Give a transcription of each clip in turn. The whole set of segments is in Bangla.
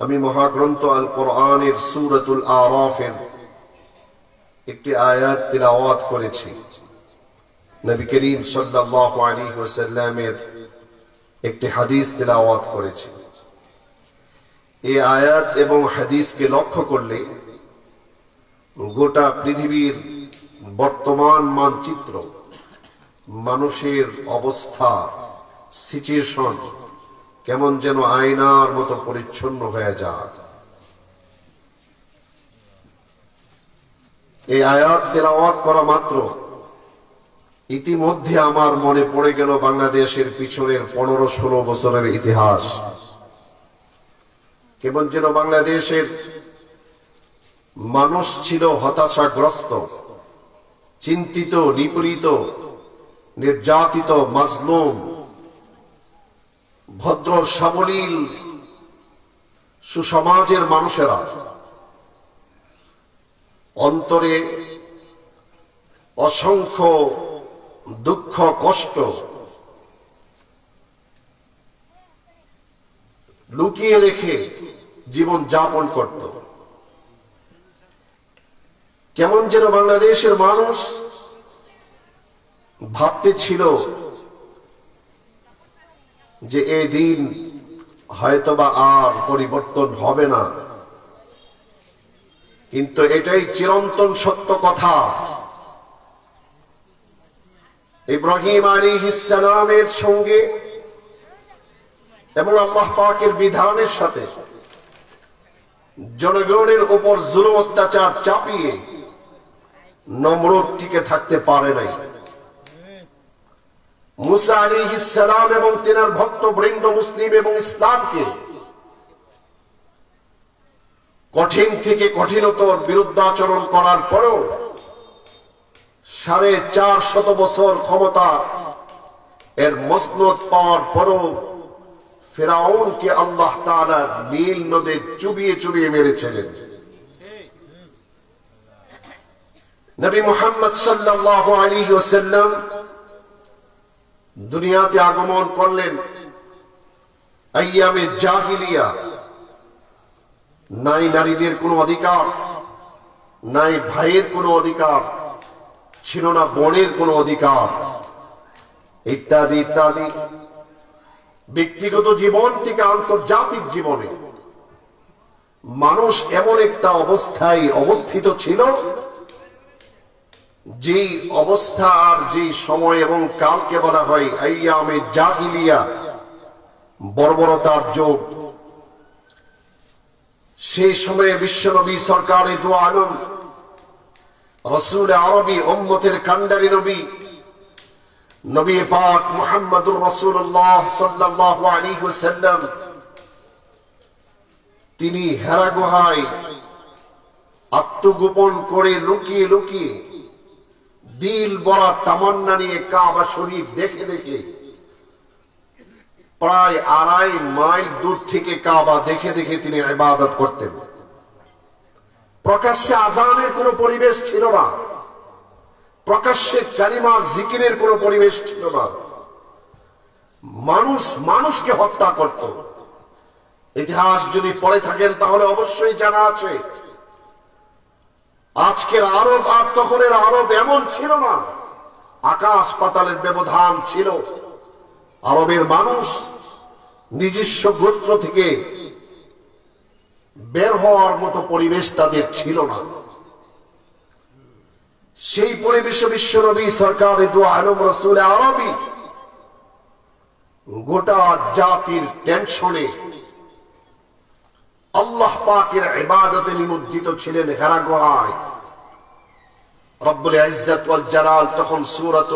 আমি মহাগ্রন্থ আল কোরআনের সূরাতুল আরাফের একটি আয়াত তিলাওয়াত করেছি। নবী করিম সাল্লাল্লাহু আলাইহি ওয়াসাল্লামের একটি হাদিস তিলাওয়াত করেছি। এই আয়াত এবং হাদিসকে লক্ষ্য করলে গোটা পৃথিবীর বর্তমান মানচিত্র, মানুষের অবস্থা, সিচুয়েশন কেমন যেন আয়নার মতো পরিচ্ছন্ন হয়ে যায়। এই আয়াত তেলাওয়াত করা মাত্র ইতিমধ্যে আমার মনে পড়ে গেল বাংলাদেশের পিছনের 15-16 বছরের ইতিহাস। কেমন যেন বাংলাদেশের মানুষ ছিল হতাশাগ্রস্ত, চিন্তিত, নিপীড়িত, নির্যাতিত, মাজলুম। ভদ্র সাবলীল সুসমাজের মানুষেরা অন্তরে অসংখ্য দুঃখ কষ্ট লুকিয়ে রেখে জীবন যাপন করত। কেমন যেন বাংলাদেশের মানুষ ভাবতে ছিল যে এই দিন হয়তোবা আর পরিবর্তন হবে না, কিন্তু এটাই চিরন্তন সত্য কথা। ইব্রাহিম আলাইহিস সালামের সঙ্গে এবং আল্লাহ পাকের বিধানের সাথে জনগণের উপর জুলুম অত্যাচার চাপিয়ে নমরুদ টিকে থাকতে পারে নাই। মুসা আলাইহিস সালাম এবং তিনার ভক্তবৃন্দ মুসলিম এবং ইসলামকে কঠিন থেকে কঠিনতর বিরুদ্ধাচরণ করার পরেও 450 বছর ক্ষমতা এর মসনদ পাওয়ার পরও ফিরাউনকে আল্লাহ তাআলা নীল নদে চুবিয়ে চুবিয়ে মেরেছিলেন। নবী মুহাম্মদ সাল্লাল্লাহু আলাইহি ওয়াসাল্লাম দুনিয়াতে আগমন করলেন আইয়ামে জাহিলিয়া। নাই নারীদের কোনো অধিকার, নাই ভাইয়ের কোনো অধিকার, ছিল না বোনের কোনো অধিকার, ইত্যাদি ইত্যাদি। ব্যক্তিগত জীবন থেকে আন্তর্জাতিক জীবনে মানুষ এমন একটা অবস্থায় অবস্থিত ছিল, যে অবস্থা আর যে সময় এবং কালকে বলা হয় আইয়ামে জাহিলিয়া, বর্বরতার যুগ। সেই সময়ে বিশ্বনবী সরকারে দু আলম, রাসূল আরবি, উম্মতের কান্ডারি নবী, নবী পাক মুহাম্মদুর রাসূলুল্লাহ সাল্লাল্লাহু আলাইহি ওয়াসাল্লাম, তিনি হেরা গুহায় আত্মগোপন করে লুকিয়ে লুকিয়ে দিল বড়া তামান্না নিয়ে কাবা শরীফ দেখে দেখে প্রায় 2.5 মাইল দূর থেকে কাবা দেখে দেখে তিনি ইবাদত করতেন। প্রকাশ্যে আযানের কোনো পরিবেশ ছিল না, প্রকাশ্যে কালিমার জিকিরের কোনো পরিবেশ ছিল না। মানুষ মানুষকে হত্যা করত। ইতিহাস যদি পড়ে থাকেন তাহলে অবশ্যই জানা আছে, আজকের আরব আর তখনের আরব এমন ছিল না, আকাশ পাতালের ব্যবধান ছিল। আরবের মানুষ নিজস্ব গোত্র থেকে বের হওয়ার মতো পরিবেশ তাদের ছিল না। সেই পরিবেশে বিশ্বনবী সরকার দু আলম রাসূল আরবি গোটা জাতির টেনশনে আল্লাহ পাকের ইবাদতে নিমজ্জিত ছিলেন হেরা গুহায়। রব্বুল ইজ্জত ওয়াল জালাল তখন সূরাত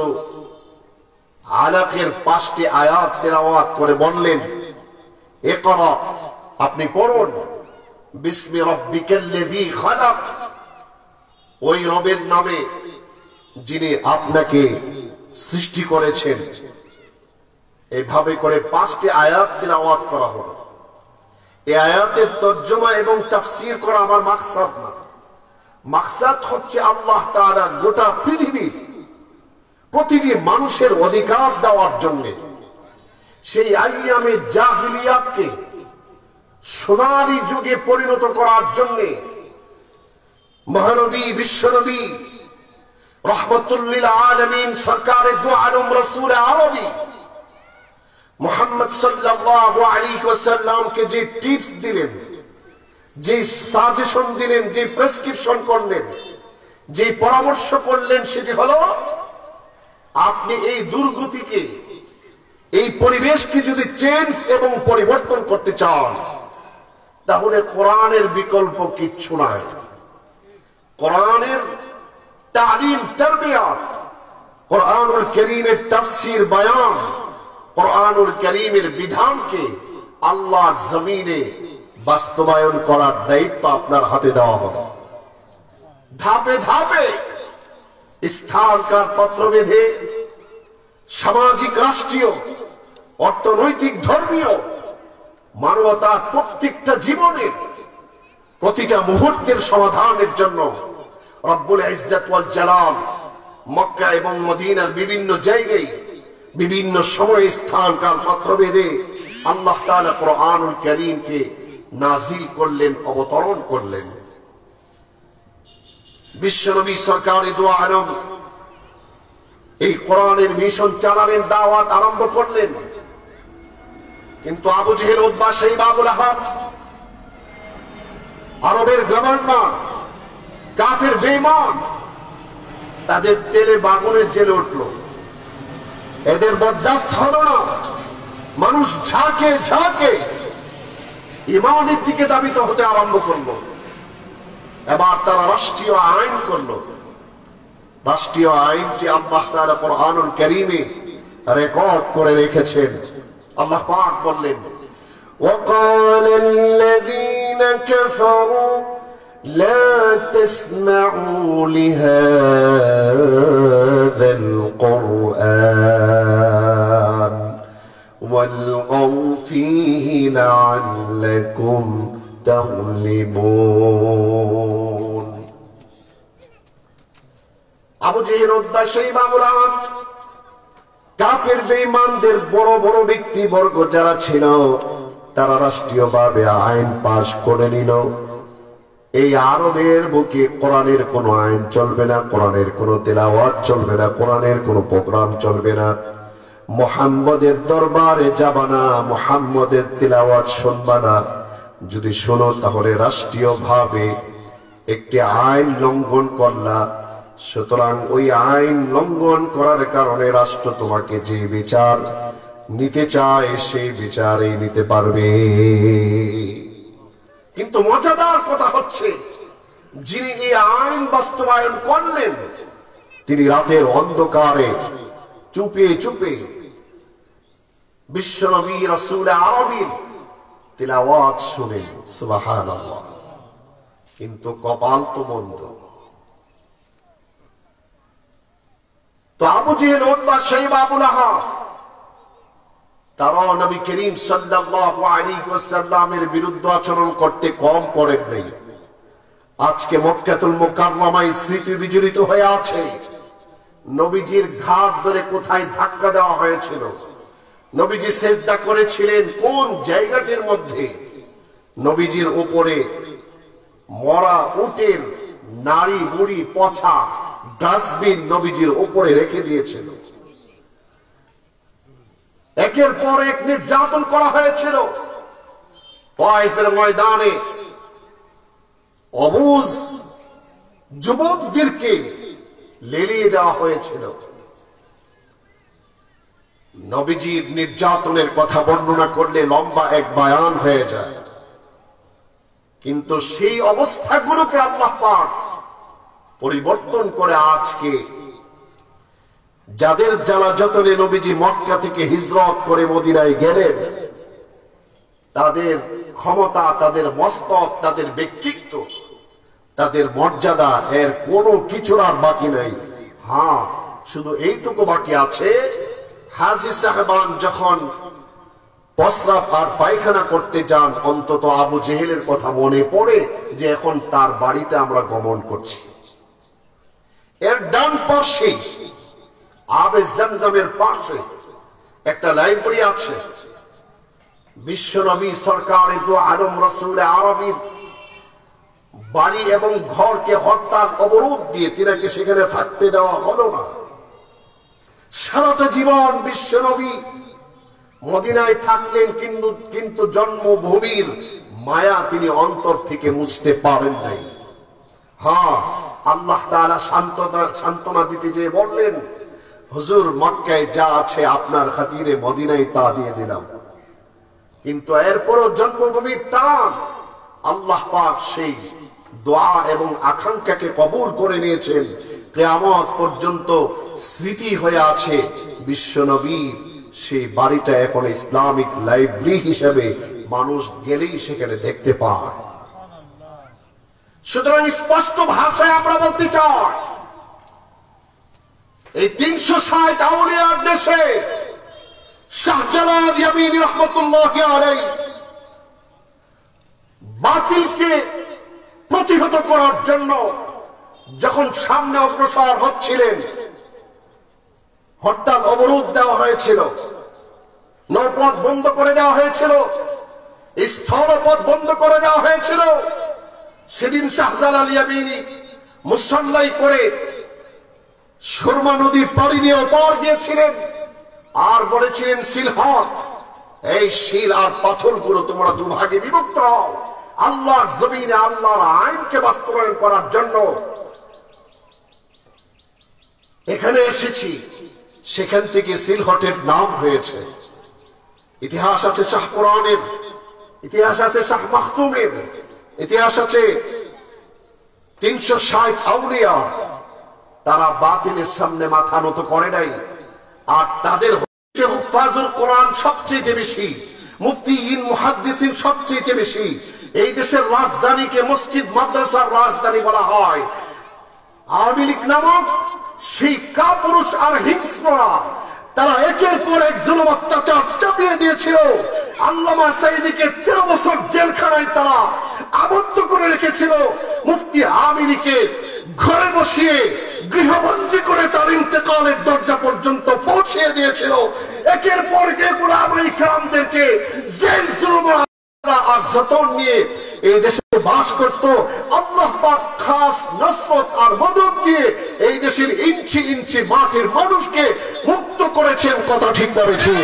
আলাকের 5টি আয়াত তেলাওয়াত করে বললেন, ইকরা, আপনি পড়ুন, বিসমি রাব্বিকাল্লাযী খালাক, ওই রবের নামে যিনি আপনাকে সৃষ্টি করেছেন। এইভাবে করে 5টি আয়াত তেলাওয়াত করা হলো। এই আয়াতের তর্জমা এবং তাফসীর করা আমার মাকসাদ না। মাকসাদ হচ্ছে আল্লাহ তাআলা গোটা পৃথিবীর প্রতিটি মানুষের অধিকার দেওয়ার জন্য সেই আইয়ামে জাহিলিয়াতকে সোনালী যুগে পরিণত করার জন্য মহানবী বিশ্বনবী রহমতুল্লিল আলামিন সরকারে দু আলম রাসূল আরবী মুহাম্মদ সাল্লাল্লাহু আলাইহি ওয়াসাল্লামকে যে টিপস দিলেন, যে সাজেশন দিলেন, যে প্রেসক্রিপশন করলেন, যে পরামর্শ করলেন, সেটি হলো আপনি এই দুর্গতিকে, এই পরিবেশকে যদি চেঞ্জ এবং পরিবর্তন করতে চান তাহলে কোরআনের বিকল্প কিচ্ছু নাই। কোরআনের তালিম তারবিয়াত, কোরআনুল কারীমের তাফসীর বয়ান, কোরআনুল কারীমের বিধানকে আল্লাহর জমিনে বাস্তবায়ন করার দায়িত্ব আপনার হাতে দেওয়া হবে। ধাপে ধাপে স্থানকাল পত্র বেঁধে সামাজিক, রাষ্ট্রীয়, অর্থনৈতিক, ধর্মীয়, মানবতার প্রত্যেকটা জীবনের প্রতিটা মুহূর্তের সমাধানের জন্য রব্বুল ইজ্জত ওয়াল জালাল মক্কা এবং মদিনার বিভিন্ন জায়গায় বিভিন্ন সময় স্থানকাল পত্র বেঁধে আল্লাহ তাআলা কোরআনুল কারীমকে নাজিল করলেন, অবতরণ করলেন। বিশ্বনবী সরকারে দু আলম এই কোরআনের মিশন চালালেন, দাওয়াত আরম্ভ করলেন। কিন্তু আবু জেহেল, উতবা, শাইবা, আবু লাহাব, আরবের গভর্নর, কাফের বেঈমান, তাদের তেলে বাগুনে জ্বলে উঠল। এদের বরদাস্ত হলো না। মানুষ ঝাঁকে ঝাঁকে ঈমানের দিকে ধাবিত হতে আরম্ভ করলো। এবার তারা রাষ্ট্রীয় আইন করলো। রাষ্ট্রীয় আইনটি আল্লাহ তাআলা কোরআনুল কারীমে রেকর্ড করে রেখেছেন। আল্লাহ পাক বললেন, وقال الذين كفروا لا تسمعوا لهذا القرآن والغوا فيه لعلكم تغلبون। আবু জেহেল, উতবা, শাইবা, আবু লাহাব, কাফের বেঈমানদের বড় বড় ব্যক্তিবর্গ যারা ছিল, তারা রাষ্ট্রীয়ভাবে আইন পাশ করে নিল। এই আরবের বুকে কোরআনের কোনো আইন চলবে না, কোরআনের কোনো তেলাওয়াত চলবে না, কোরআনের কোনো প্রোগ্রাম চলবে না। মুহাম্মদের দরবারে যাবা না, মুহাম্মদের তেলাওয়াত শুনবা না। যদি শোনো তাহলে রাষ্ট্রীয়ভাবে একটি আইন লঙ্ঘন করলা। সুতরাং ওই আইন লঙ্ঘন করার কারণে রাষ্ট্র তোমাকে যে বিচার নিতে চায় সেই বিচারই নিতে পারবে। কিন্তু মজাদার কথা হচ্ছে, যিনি এই আইন বাস্তবায়ন করলেন তিনি রাতের অন্ধকারে চুপে চুপে বিশ্বনবী রাসূল আরবীর তিলাওয়াত শুনেন। সুবহানাল্লাহ। কিন্তু কপাল তো মন্দ। তো আবু জেহেল, উতবা, শাইবা, আবু লাহাব তারা নবী করিম সাল্লাল্লাহু আলাইহি ওয়াসাল্লামের বিরুদ্ধে আচরণ করতে কম করেন নাই। আজকে মক্কাতুল মুকাররমায় স্মৃতি বিজড়িত হয়ে আছে। নবীজির ঘাট ধরে কোথায় ধাক্কা দেওয়া হয়েছিল, নবীজি সেজদা করেছিলেন কোন জায়গাটির মধ্যে, নবীজির উপরে মরা উটের নাড়ি বুড়ি পচা ডাস্টবিন নবীজির উপরে রেখে দিয়েছিল। একের পর এক নির্যাতন করা হয়েছিল। তায়েফের ময়দানে অবুজ যুবকদেরকে লেলিয়ে দেওয়া হয়েছিল। নবীজির নির্যাতনের কথা বর্ণনা করলে লম্বা এক বয়ান হয়ে যায়। কিন্তু সেই অবস্থাগুলোকে আল্লাহ পাক পরিবর্তন করে আজকে যাদের জ্বালা যতনে নবীজি মক্কা থেকে হিজরত করে মদিনায় গেলেন, তাদের ক্ষমতা, তাদের মস্তক, তাদের ব্যক্তিত্ব, তাদের মর্যাদা, এর কোনো কিছুর আর বাকি নাই। হ্যাঁ, শুধু এইটুকু বাকি আছে, হাজী সাহেবান যখন প্রস্রাব আর পায়খানা করতে যান, অন্তত আবু জেহেলের কথা মনে পড়ে যে এখন তার বাড়িতে আমরা গমন করছি। এর ডান পাশে আবে জমজমের পাশে একটা লাইব্রেরি আছে। বিশ্বনবী সরকার দু আলম রাসূল আরবীর বাড়ি এবং ঘরকে হরতাল অবরোধ দিয়ে তিনাকে সেখানে থাকতে দেওয়া হলো না। সারাটা জীবন বিশ্বনবী মদিনায় থাকলেন, কিন্তু জন্মভূমির মায়া তিনি অন্তর থেকে মুছতে পারেন নাই। হ্যাঁ, আল্লাহ তাআলা সান্ত্বনা দিতে যেয়ে বললেন, হুজুর মক্কায় যা আছে আপনার খাতিরে মদিনায় তা দিয়ে দিলাম। কিন্তু এরপরও জন্মভূমির টান, আল্লাহ পাক সেই দোয়া এবং আকাঙ্ক্ষাকে কবুল করে নিয়েছেন। কিয়ামত পর্যন্ত স্মৃতি হয়ে আছে বিশ্বনবীর সেই বাড়িটা এখন ইসলামিক লাইব্রেরি হিসেবে মানুষ গেলেই সেখানে দেখতে পায়। সুতরাং স্পষ্ট ভাষায় আমরা বলতে চাই, এই 360 আউলিয়ার দেশে শাহজালাল ইয়ামিনী রাহমাতুল্লাহি আলাইহি বাতিলকে প্রতিহত করার জন্য যখন সামনে অগ্রসর হচ্ছিলেন, হরতাল অবরোধ দেওয়া হয়েছিল, নৌপথ বন্ধ করে দেওয়া হয়েছিল, স্থলপথ বন্ধ করে দেওয়া হয়েছিল। সেদিন শাহজালাল ইয়ামিনী মুসল্লাই করে সুরমা নদীর পাড়ি দিয়ে ওপার গিয়েছিলেন আর বলেছিলেন, সিলহট, এই শিল আর পাথরগুলো তোমরা দুভাগে বিভক্ত হও, আল্লাহর জমিনে আল্লাহর আইনকে বাস্তবায়ন করার জন্য এখানে এসেছি। সেখান থেকে সিলহটের নাম হয়েছে। ইতিহাস আছে শাহপুরানের, ইতিহাস আছে শাহ মাখতুমের, ইতিহাস আছে 360 আউলিয়া। তারা বাতিলের সামনে মাথা নত করে নাই। আর তাদের হুফাজুল কোরআন সবচেয়ে বেশি, মুফতিয়িন মুহাদ্দিসিন সবচেয়ে বেশি। এই দেশের রাজধানীকে মসজিদ মাদ্রাসার রাজধানী বলা হয়। আওয়ামী লীগ নামক সেই কাপুরুষ আর হিংস্ররা তারা একের পর এক জুলুম অত্যাচার চাপিয়ে দিয়েছিল। আল্লামা সাঈদীকে 13 বছর জেলখানায় তারা আবদ্ধ করে রেখেছিল। মুফতি আমিনীকে ঘরে বসিয়ে গৃহবন্দী করে তার ইন্তেকালের দরজা পর্যন্ত পৌঁছে দিয়েছিল। একের পর এক উলামায়ে কেরামদেরকে জেল জুলুম আর যতন নিয়ে এই দেশে বাস করত। আল্লাহ পাক খাস নসরত আর মদদ দিয়ে এই দেশের ইঞ্চি ইঞ্চি মাটির মানুষকে মুক্ত করেছেন। কথা ঠিক বলেছি।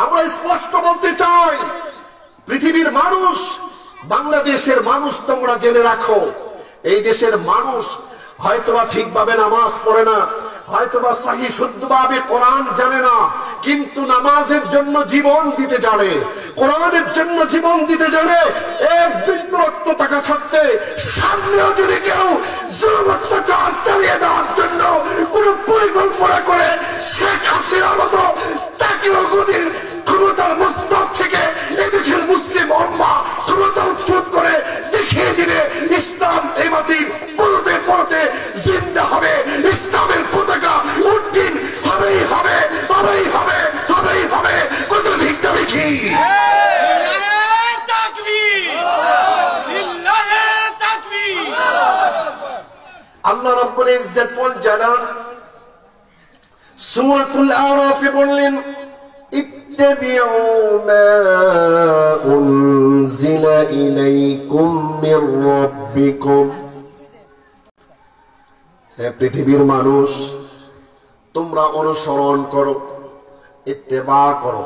আমরা স্পষ্ট বলতে চাই, পৃথিবীর মানুষ, বাংলাদেশের মানুষ তোমরা জেনে রাখো, এই দেশের মানুষ হয়তোবা ঠিকভাবে নামাজ পড়ে না, হয়তোবা সহি শুদ্ধভাবে কোরআন জানে না, কিন্তু নামাজের জন্য জীবন দিতে জানে, কোরআনের জন্য জীবন দিতে জানে। এক বিন্দু রক্ত টাকা সত্ত্বে সামনেও যদি কেউ জুলুম অত্যাচার চালিয়ে দেওয়ার জন্য কোন পরিকল্পনা করে শেখ হাসিনার মতো তাকেও গদির ক্ষমতার মস্তক থেকে এদেশের মুসলিম উম্মাহ ক্ষমতা উচ্ছেদ করে দেখিয়ে দিলে ইসলাম এই মাটির পরতে পরতে জিন্দা হবে। ইসলামের পতাকা উড্ডীন হবেই হবে, হবেই হবে, হবেই হবে। কত ঠিক বেশি আল্লাহ রাব্বুল ইজ্জত ওয়াল জালাল সূরাতুল আরাফে বললেন, ইত্তাবিউ মা উনজিলা ইলাইকুম মির রাব্বিকুম। হে পৃথিবীর মানুষ, তোমরা অনুসরণ করো, ইত্তেবা করো।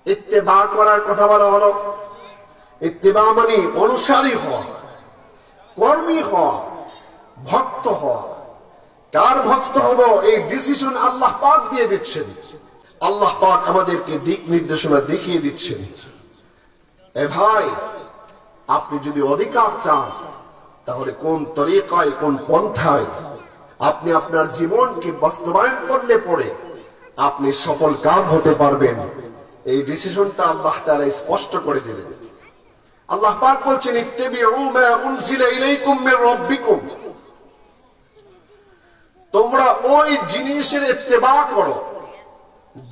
ইত্তেবা করার কথা বলা হলো। ইত্তেবা মানে অনুসারী হওয়া, কর্মী হওয়া, ভক্ত হওয়া। কার ভক্ত হব এই ডিসিশন আল্লাহ পাক দিয়ে দিচ্ছেন। আল্লাহ পাক আমাদেরকে দিক নির্দেশনা দেখিয়ে দিচ্ছেন। এ ভাই, আপনি যদি অধিকার চান, তাহলে কোন তরিকায়, কোন পন্থায় আপনি আপনার জীবনকে বাস্তবায়ন করলে পরে আপনি সফল কাম হতে পারবেন, এই ডিসিশনটা আল্লাহ তাআলা স্পষ্ট করে দিলেন। আল্লাহ পাক বলছেন, ইত্তাবিউ মা উনজিলা ইলাইকুম মির রাব্বিকুম। তোমরা ওই জিনিসের ইত্তেবা করো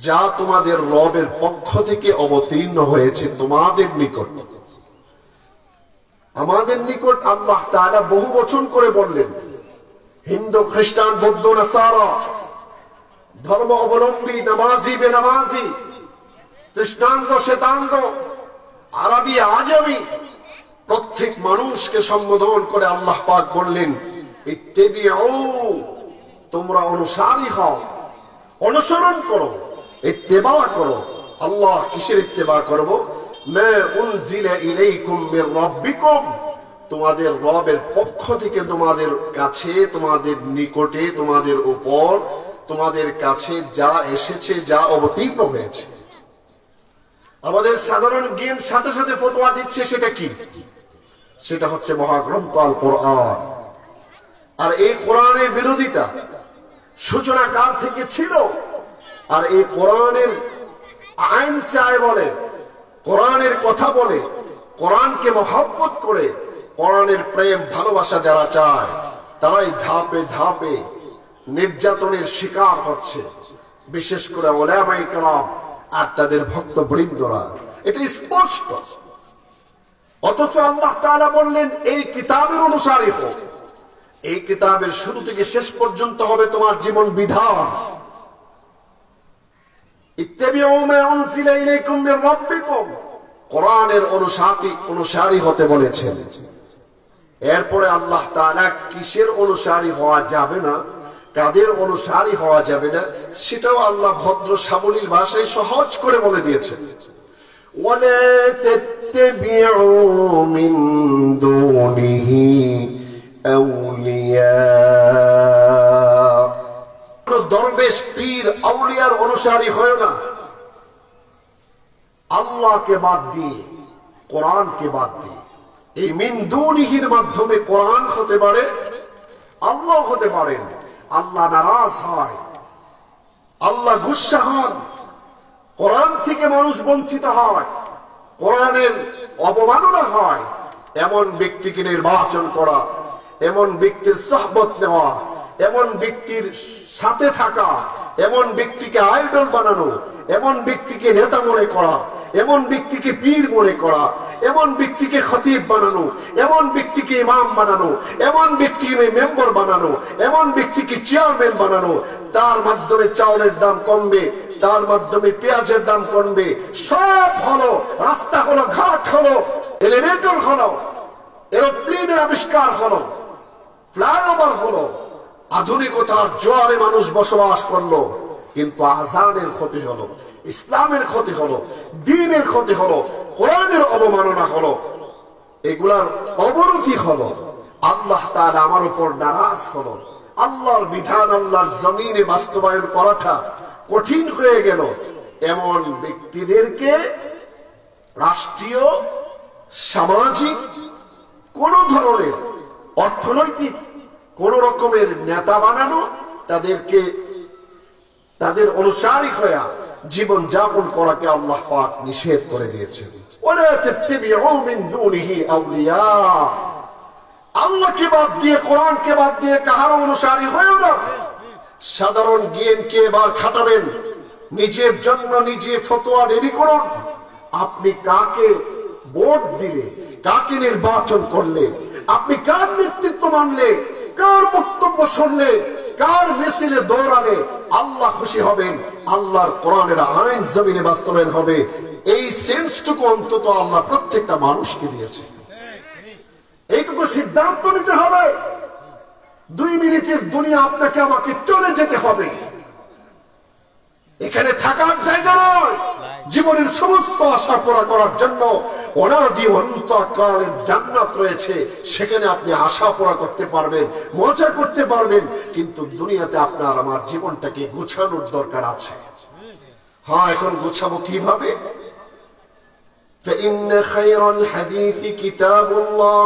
যা তোমাদের রবের পক্ষ থেকে অবতীর্ণ হয়েছে তোমাদের নিকট। আমাদের নিকট আল্লাহ তাআলা বহু বচন করে বললেন। হিন্দু, খ্রিস্টান, বৌদ্ধ, নাসারা, ধর্ম অবলম্বী, নামাজি, বেনামাজি, কৃষ্ণাঙ্গ শ্বেতাঙ্গ আরবি আজমি প্রত্যেক মানুষকে সম্বোধন করে আল্লাহ পাক বললেন ইত্তেবিউ, তোমরা অনুসারী হও, অনুসরণ করো, ইত্তেবা করো। আল্লাহ কিসের ইত্তেবা করব? মা উনজিলা ইলাইকুম মির রাব্বিকুম, তোমাদের রবের পক্ষ থেকে তোমাদের কাছে, তোমাদের নিকটে, তোমাদের উপর, তোমাদের কাছে যা এসেছে, যা অবতীর্ণ হয়েছে। আমাদের সাধারণ জ্ঞান সাথে সাথে ফতোয়া দিচ্ছে সেটা কি? সেটা হচ্ছে মহাগ্রন্থ আল কোরআন। আর এই কোরআনের বিরোধিতা সূচনা কাল থেকে ছিল। আর এই কোরআনের আইন চায় বলে, কোরআনের কথা বলে, কোরআনকে মহব্বত করে, কোরআনের প্রেম ভালোবাসা যারা চায় তারাই ধাপে ধাপে নির্যাতনের শিকার হচ্ছে, বিশেষ করে উলামায়ে কেরাম আর তাদের ভক্তবৃন্দরা। এটা স্পষ্ট। অথচ আল্লাহ তাআলা বললেন এই কিতাবের অনুসারী হোক। এই কিতাবের শুরু থেকে শেষ পর্যন্ত হবে তোমার জীবন বিধান। ইত্তাবিউ মা উনজিলা ইলাইকুম মির রাব্বিকুম, কোরআনের অনুসারী হতে বলেছেন। এরপরে আল্লাহ তাআলা কিসের অনুসারী হওয়া যাবে না, কাদের অনুসারী হওয়া যাবে না, সেটাও আল্লাহ ভদ্র সাবলীল ভাষায় সহজ করে বলে দিয়েছেন। ওয়ালা তাত্তাবিউ মিন দুনিহি আউলিয়া, দরবেশ পীর আউলিয়ার অনুসারী হয় না। আল্লাহকে বাদ দিয়ে, কোরআনকে বাদ দিয়ে, এই মিন দুনিহির মাধ্যমে কোরআন হতে পারে, আল্লাহ হতে পারেন। আল্লাহ নারাজ হয়, আল্লাহ গুসা হন, কোরআন থেকে মানুষ বঞ্চিত হয়, কোরআনের অবমাননা হয়। এমন ব্যক্তিকে নির্বাচন করা, এমন ব্যক্তির সোহবত নেওয়া, এমন ব্যক্তির সাথে থাকা, এমন ব্যক্তিকে আইডল বানানো, এমন ব্যক্তিকে নেতা মনে করা, এমন ব্যক্তিকে পীর মনে করা, এমন ব্যক্তিকে খতিব বানানো, এমন ব্যক্তিকে ইমাম বানানো, এমন ব্যক্তিকে মেম্বার বানানো, এমন ব্যক্তিকে চেয়ারম্যান বানানো, তার মাধ্যমে চাউলের দাম কমবে, তার মাধ্যমে পেঁয়াজের দাম কমবে। সব হলো, রাস্তা হলো, ঘাট হলো, এলিভেটর হলো, এরোপ্লেনের আবিষ্কার হলো, ফ্লাইওভার হলো, আধুনিকতার জোয়ারে মানুষ বসবাস করলো, কিন্তু আযানের ক্ষতি হলো, ইসলামের ক্ষতি হলো, দ্বীনের ক্ষতি হলো, কোরআনের অবমাননা হলো, এগুলার অবনতি হলো। আল্লাহ তাআলা আমার উপর নারাজ হলো। আল্লাহর বিধান আল্লাহর জমিনে বাস্তবায়ন করাটা কঠিন হয়ে গেল। এমন ব্যক্তিদেরকে রাষ্ট্রীয়, সামাজিক, কোন ধরনের অর্থনৈতিক কোন রকমের নেতা বানানো, তাদেরকে তাদের অনুসারী হয়ে জীবন যাপন করাকে আল্লাহ পাক নিষেধ করে দিয়েছেন। ওয়ালা তাত্তাবিউ মিন দুনিহি আউলিয়া, আল্লাহকে বাদ দিয়ে, কোরআনকে বাদ দিয়ে কাহার অনুসারী হয়েও না। সাধারণ জ্ঞানকে এবার খাটাবেন, নিজের জন্য নিজে ফতোয়া রেডি করুন। আপনি কাকে ভোট দিলে, কাকে নির্বাচন করলে, আপনি কার নেতৃত্ব মানলে, কার বক্তব্য শুনলে, কার মিছিলে দৌড়ালে আল্লাহ খুশি হবেন, আল্লাহর কোরআনের আইন জমিনে বাস্তবায়ন হবে, এই সেন্সটুকু অন্তত আল্লাহ প্রত্যেকটা মানুষকে দিয়েছে। এইটুকু সিদ্ধান্ত নিতে হবে। 2 মিনিটের দুনিয়া আপনাকে আমাকে চলে যেতে হবে, এখানে থাকার জায়গা নয়। জীবনের সমস্ত আশা পুরা করার জন্য অনাদি অন্তকালের জান্নাত রয়েছে, সেখানে আপনি আশা পুরা করতে পারবেন, মজা করতে পারবেন, কিন্তু দুনিয়াতে আপনার আমার জীবনটাকে গুছানোর দরকার আছে। হ্যাঁ, এখন গুছাবো কিভাবে? فإن خير الحديث كتاب الله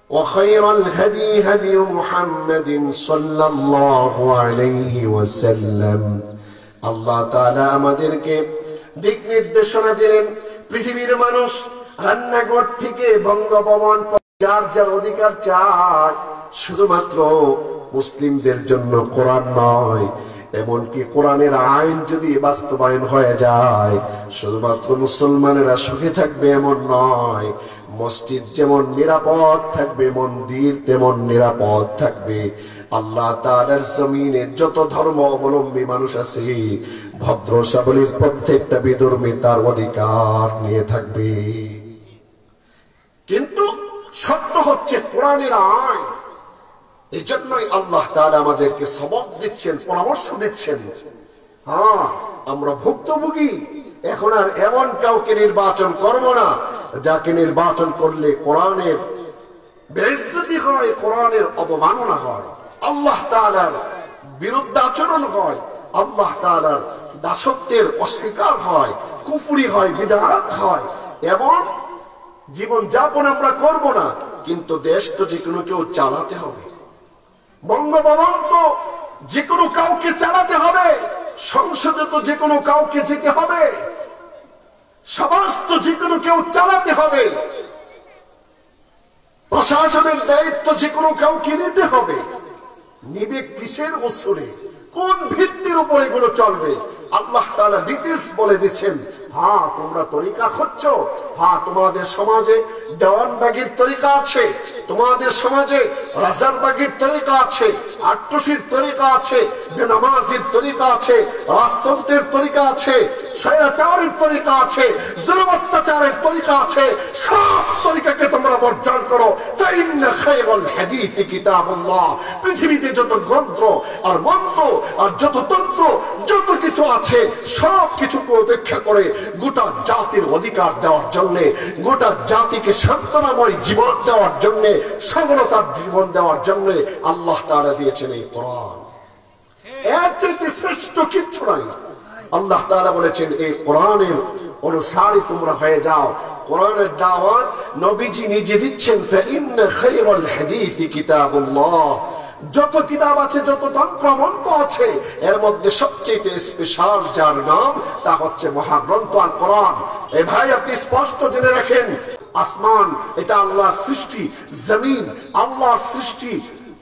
وخير الهدي هدي محمد صلى الله عليه وسلم। আল্লাহ তাআলা আমাদেরকে দিক নির্দেশনা দিলেন। পৃথিবীর মানুষ রান্নাঘর থেকে বঙ্গভবন, যার যার অধিকার চায়, শুধুমাত্র মুসলিমদের জন্য কোরআন নয়, এমনকি কোরআনের আইন যদি বাস্তবায়ন হয়ে যায় শুধুমাত্র মুসলমানেরা সুখে থাকবে এমন নয়। মসজিদ যেমন নিরাপদ থাকবে, মন্দির তেমন নিরাপদ থাকবে। আল্লাহ তাআলার জমিনে যত ধর্ম অবলম্বী মানুষ আছে, ভদ্রসাবলীর প্রত্যেকটা বিধর্মী তার অধিকার নিয়ে থাকবে। কিন্তু সত্য হচ্ছে কোরআনের আইন। এই জন্যই আল্লাহ তাআলা আমাদেরকে সবক দিচ্ছেন, পরামর্শ দিচ্ছেন। হ্যাঁ, আমরা ভুক্তভোগী। এখন আর এমন কাউকে নির্বাচন করব না যাকে নির্বাচন করলে কোরআনের বেইজ্জতি হয়, কোরআনের অবমাননা হয়, আল্লাহ তাআলার বিরুদ্ধে আচরণ হয়, আল্লাহ তাআলার দাসত্বের অস্বীকার হয়, কুফরি হয়, বিদআত হয়। এমন জীবন যাপন আমরা করব না। কিন্তু দেশ তো যে কোনো কেউ চালাতে হবে, বঙ্গভবন তো যে কোনো কাউকে চালাতে হবে, সংসদে তো যে কোনো কাউকে যেতে হবে, সমাজ তো যে কোনো কেউ চালাতে হবে, প্রশাসনের দায়িত্ব যে কোনো কাউকে নিতে হবে। নিবে কিসের ওসরে, কোন ভিত্তির উপর এগুলো চলবে? আল্লাহ তাআলা ডিটেইলস বলে দিচ্ছেন। হ্যাঁ, তোমরা তরিকা খুঁজছো, হ্যাঁ তোমাদের সমাজে দেওয়ানবাগির তরিকা আছে, তোমাদের সমাজে রাজারবাগির তরিকা আছে, আট্টসির তরিকা আছে, বেনামাজির তরিকা আছে, রাজতন্ত্রের তরিকা আছে, স্বৈরাচারের তরিকা আছে, জুলুম অত্যাচারের তরিকা আছে। সব তরিকাকে তোমরা বর্জন করো। ফাইন্না খায়রাল হাদিসি কিতাবুল্লাহ। পৃথিবীতে যত গ্রন্থ আর মন্ত্র আর যত তন্ত্র যত কিছু আছে, সব কিছুকে উপেক্ষা করে গোটা জাতির অধিকার দেওয়ার জন্য, গোটা জাতিকে সান্ত্বনাময় জীবন দেওয়ার জন্য, সফলতার জীবন দেওয়ার জন্য আল্লাহ তাআলা দিয়েছেন এই কোরআন। এর চেয়ে শ্রেষ্ঠ কিচ্ছু নাই। আল্লাহ তাআলা বলেছেন এই কোরআনের অনুসারী তোমরা হয়ে যাও। কোরআনের দাওয়াত নবীজি নিজে দিচ্ছেন। ফাইন্না খায়রাল হাদিসি কিতাবুল্লাহ। যত কিতাব আছে, যত তন্ত্র মন্ত্র আছে, এর মধ্যে সবচেয়ে স্পেশাল যার নাম তা হচ্ছে মহাগ্রন্থ আল কোরআন। এ ভাই, আপনি স্পষ্ট জেনে রাখেন, আসমান এটা আল্লাহর সৃষ্টি, জমিন আল্লাহর সৃষ্টি,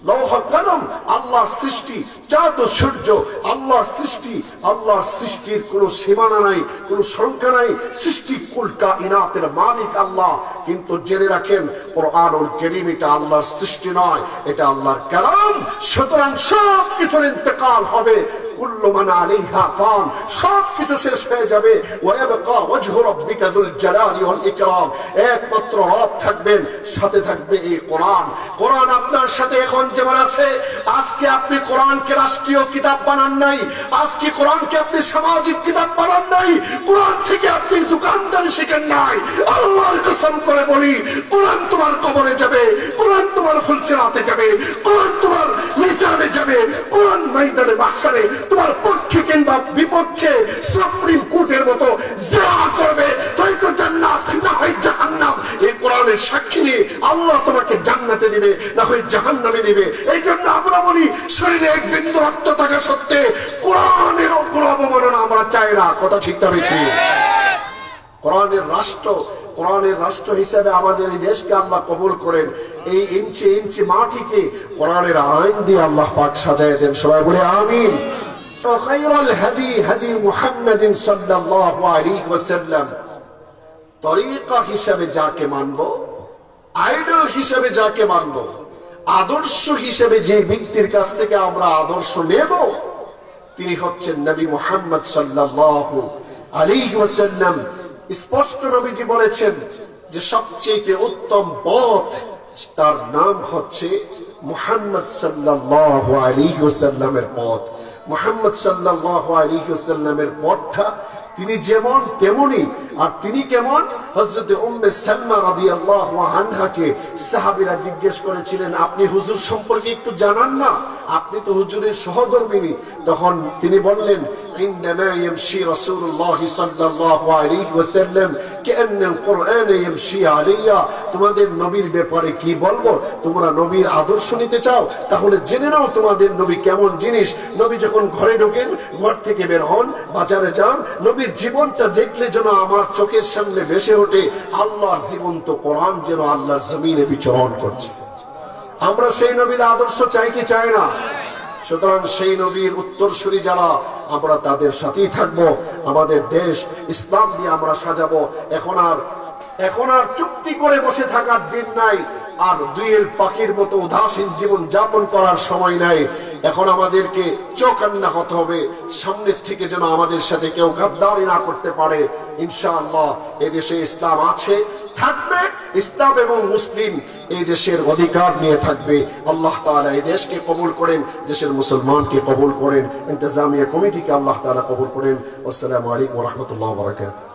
লৌহ কলম আল্লাহর সৃষ্টি, চাঁদ ও সূর্য আল্লাহর সৃষ্টি। আল্লাহর সৃষ্টির কোনো সীমানা নাই, কোনো সংখ্যা নাই। সৃষ্টি কুল কায়নাতের মালিক আল্লাহ। কিন্তু জেনে রাখেন, কোরআনুল কারীম এটা আল্লাহর সৃষ্টি নয়, এটা আল্লাহর কালাম। সুতরাং সব কিছুর ইন্তেকাল হবে। কুল্লু মান আলাইহা ফান। সব কিছু শেষ হয়ে যাবে। ওয়ায়াবকা ওয়াজহু রাব্বিকা যুল জালালি ওয়াল ইকরাম। একমাত্র রব থাকবেন, সাথে থাকবে এই কোরআন। কোরআন আপনার সাথে এখন যেমন আছে, আজকে আপনি কোরআনকে রাষ্ট্রীয় কিতাব বানান নাই, আজকে কোরআনকে আপনি সামাজিক কিতাব বানান নাই, কোরআন থেকে আপনি দোকানদারি শিখেন নাই। আল্লাহর কসম করে বলি, কোরআন তোমার কবরে যাবে, কোরআন তোমার ফুলসিরাতে যাবে, কোরআন তোমার মিজানে যাবে, কোরআন ময়দানে মাহশারে তোমার পক্ষে কিংবা বিপক্ষে সুপ্রিম কোর্টের মতো যা করবে, হয়তো জান্নাত না হয় জাহান্নাম। এই কোরআনের সাক্ষী নিয়ে আল্লাহ তোমাকে জান্নাতে দিবে, না হয় জাহান্নামে দিবে। এই জন্য আমরা বলি, শরীরে এক বিন্দু রক্ত থাকা সত্ত্বে কোরআনের কোনো অবমাননা আমরা চাই না। কথা ঠিক না বেশি? কোরআনের রাষ্ট্র হিসেবে আমাদের এই দেশকে আল্লাহ কবুল করেন। এই ইঞ্চি ইঞ্চি মাটিকে কোরআনের আইন দিয়ে আল্লাহ পাক সাজায় দেন। সবাই বলে আমিন। খায়রুল হাদি হাদি মুহাম্মাদিন সাল্লাল্লাহু আলাইহি ওয়াসাল্লাম। তরিকা হিসেবে যাকে মানব, আইডল হিসেবে যাকে মানব, আদর্শ হিসেবে যে ব্যক্তির কাছ থেকে আমরা আদর্শ নেব, তিনি হচ্ছেন নবী মুহাম্মদ সাল্লাল্লাহু আলাইহি ওয়াসাল্লাম। স্পষ্ট নবীজি বলেছেন যে সবচেয়ে উত্তম পথ, তার নাম হচ্ছে মুহাম্মদ সাল্লাল্লাহু আলাইহি ওয়াসাল্লামের পথ। মুহাম্মদ সাল্লাল্লাহু আলাইহি ওয়াসাল্লামের পথটা তিনি যেমন তেমনি। আর তিনি কেমন? হযরত উম্মে সালমা রাদিয়াল্লাহু আনহাকে সাহাবীরা জিজ্ঞেস করেছিলেন, আপনি হুজুর সম্পর্কে একটু জানান না, আপনি তো হুজুরের সহধর্মিণী। তখন তিনি বললেন, ইন্নামা ইয়ামশি রাসূলুল্লাহ সাল্লাল্লাহু আলাইহি ওয়াসাল্লাম কান্নাল কুরআন ইয়ামশি আলাইয়া। তোমাদের নবীর ব্যাপারে কি বলবো? তোমরা নবীর আদর্শ নিতে চাও, তাহলে জেনে নাও তোমাদের নবী কেমন জিনিস। নবী যখন ঘরে ঢোকেন, ঘর থেকে বের হন, বাজারে যান, নবীর জীবনটা দেখলে যেন আমার চোখের সামনে ভেসে ওঠে আল্লাহর জীবন্ত কোরআন যেন আল্লাহর জমিনে বিচরণ করছে। আমরা সেই নবীর আদর্শ চাই কি চাই না? সুতরাং সেই নবীর উত্তরসূরি যারা, আমরা তাদের সাথেই থাকবো। আমাদের দেশ ইসলাম দিয়ে আমরা সাজাবো। এখন আর চুক্তি করে বসে থাকার দিন নাই, আর দুইয়ের পাখির মতো উদাসীন জীবন যাপন করার সময় নাই। এখন আমাদেরকে চৌকান্না হতে হবে, সামনের থেকে যেন আমাদের সাথে কেউ গাদ্দারি না করতে পারে। ইনশাআল্লাহ এদেশে ইসলাম আছে, থাকবে, ইসলাম এবং মুসলিম এই দেশের অধিকার নিয়ে থাকবে। আল্লাহ তাআলা এই দেশকে কবুল করেন, দেশের মুসলমানকে কবুল করেন, ইন্তেজামিয়া কমিটিকে আল্লাহ তাআলা কবুল করেন। আসসালামু আলাইকুম ওয়া রাহমাতুল্লাহি ওয়া বারাকাতুহু।